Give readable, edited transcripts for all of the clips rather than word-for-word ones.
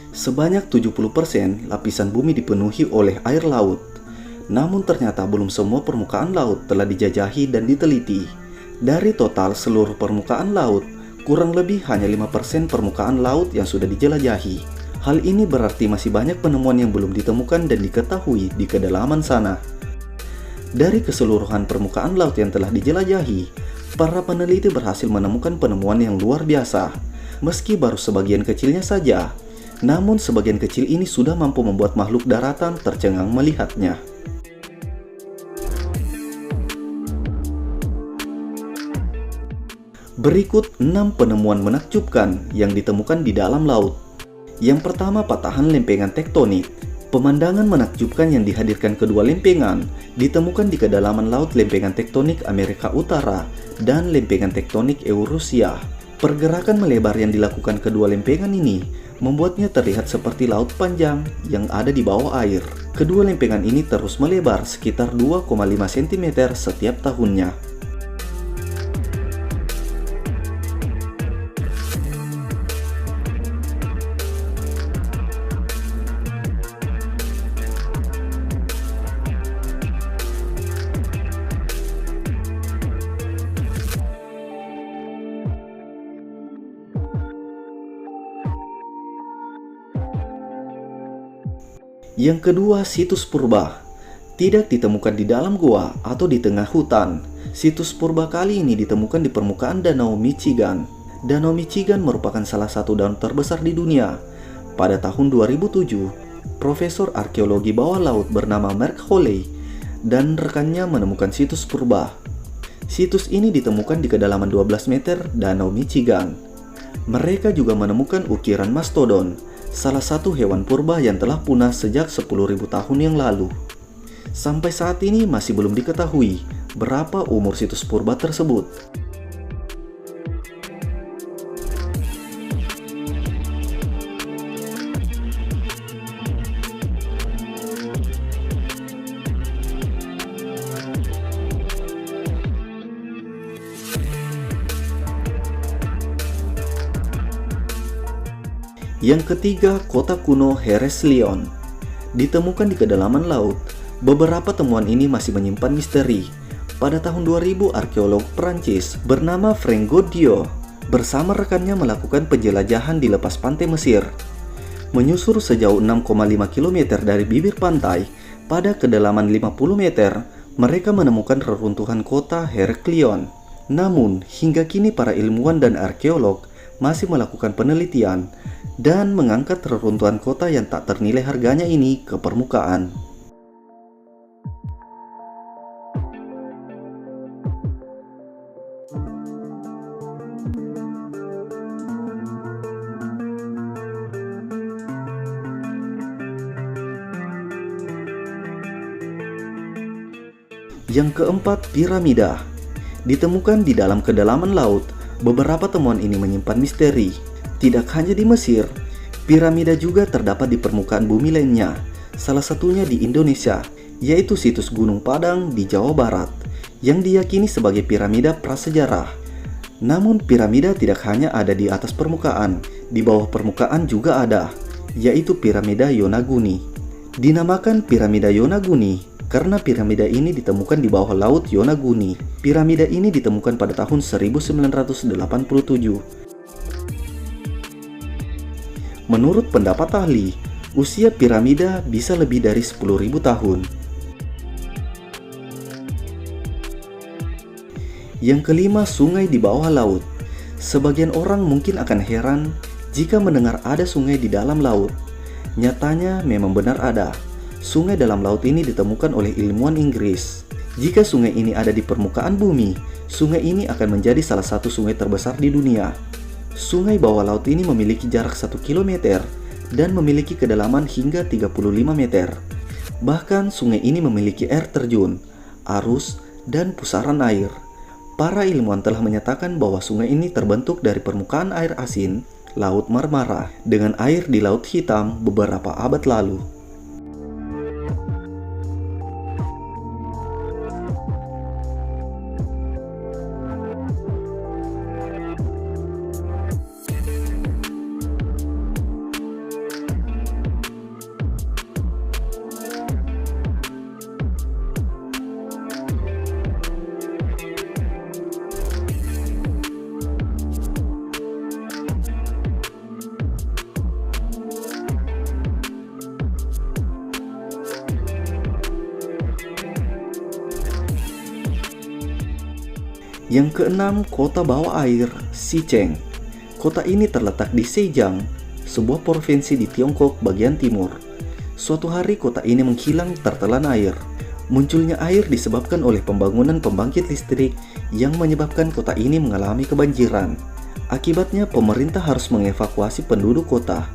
Sebanyak 70% lapisan bumi dipenuhi oleh air laut. Namun ternyata belum semua permukaan laut telah dijajahi dan diteliti. Dari total seluruh permukaan laut, kurang lebih hanya 5% permukaan laut yang sudah dijelajahi. Hal ini berarti masih banyak penemuan yang belum ditemukan dan diketahui di kedalaman sana. Dari keseluruhan permukaan laut yang telah dijelajahi, para peneliti berhasil menemukan penemuan yang luar biasa. Meski baru sebagian kecilnya saja, namun sebagian kecil ini sudah mampu membuat makhluk daratan tercengang melihatnya. Berikut 6 penemuan menakjubkan yang ditemukan di dalam laut. Yang pertama, patahan lempengan tektonik. Pemandangan menakjubkan yang dihadirkan kedua lempengan ditemukan di kedalaman laut lempengan tektonik Amerika Utara dan lempengan tektonik Eurasia. Pergerakan melebar yang dilakukan kedua lempengan ini membuatnya terlihat seperti laut panjang yang ada di bawah air. Kedua lempengan ini terus melebar sekitar 2,5 cm setiap tahunnya. Yang kedua, situs purba. Tidak ditemukan di dalam gua atau di tengah hutan. Situs purba kali ini ditemukan di permukaan Danau Michigan. Danau Michigan merupakan salah satu danau terbesar di dunia. Pada tahun 2007, Profesor Arkeologi Bawah Laut bernama Mark Holley dan rekannya menemukan situs purba. Situs ini ditemukan di kedalaman 12 meter Danau Michigan. Mereka juga menemukan ukiran mastodon, salah satu hewan purba yang telah punah sejak 10.000 tahun yang lalu. Sampai saat ini masih belum diketahui berapa umur situs purba tersebut. Yang ketiga, kota kuno Heraklion. Ditemukan di kedalaman laut, beberapa temuan ini masih menyimpan misteri. Pada tahun 2000, arkeolog Prancis bernama Frank Goddio bersama rekannya melakukan penjelajahan di lepas pantai Mesir. Menyusur sejauh 6,5 km dari bibir pantai, pada kedalaman 50 meter, mereka menemukan reruntuhan kota Heraklion. Namun, hingga kini para ilmuwan dan arkeolog masih melakukan penelitian dan mengangkat reruntuhan kota yang tak ternilai harganya ini ke permukaan. Yang keempat, piramida. Ditemukan di dalam kedalaman laut, beberapa temuan ini menyimpan misteri. Tidak hanya di Mesir, piramida juga terdapat di permukaan bumi lainnya, salah satunya di Indonesia, yaitu situs Gunung Padang di Jawa Barat, yang diyakini sebagai piramida prasejarah. Namun piramida tidak hanya ada di atas permukaan, di bawah permukaan juga ada, yaitu piramida Yonaguni. Dinamakan piramida Yonaguni karena piramida ini ditemukan di bawah laut Yonaguni. Piramida ini ditemukan pada tahun 1987. Menurut pendapat ahli, usia piramida bisa lebih dari 10.000 tahun. Yang kelima, sungai di bawah laut. Sebagian orang mungkin akan heran jika mendengar ada sungai di dalam laut. Nyatanya memang benar ada. Sungai dalam laut ini ditemukan oleh ilmuwan Inggris. Jika sungai ini ada di permukaan bumi, sungai ini akan menjadi salah satu sungai terbesar di dunia. Sungai bawah laut ini memiliki jarak 1 km dan memiliki kedalaman hingga 35 meter. Bahkan sungai ini memiliki air terjun, arus, dan pusaran air. Para ilmuwan telah menyatakan bahwa sungai ini terbentuk dari permukaan air asin Laut Marmara dengan air di Laut Hitam beberapa abad lalu. Yang keenam, kota bawah air Xicheng. Kota ini terletak di Zhejiang, sebuah provinsi di Tiongkok bagian timur. Suatu hari kota ini menghilang tertelan air. Munculnya air disebabkan oleh pembangunan pembangkit listrik yang menyebabkan kota ini mengalami kebanjiran. Akibatnya pemerintah harus mengevakuasi penduduk kota.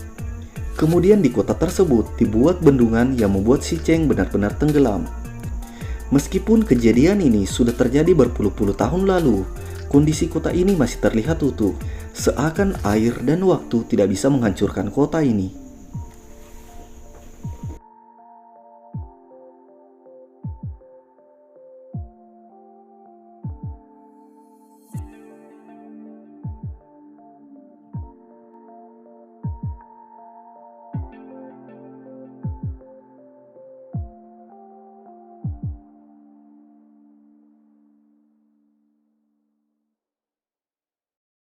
Kemudian di kota tersebut dibuat bendungan yang membuat Xicheng benar-benar tenggelam. Meskipun kejadian ini sudah terjadi berpuluh-puluh tahun lalu, kondisi kota ini masih terlihat utuh, seakan air dan waktu tidak bisa menghancurkan kota ini.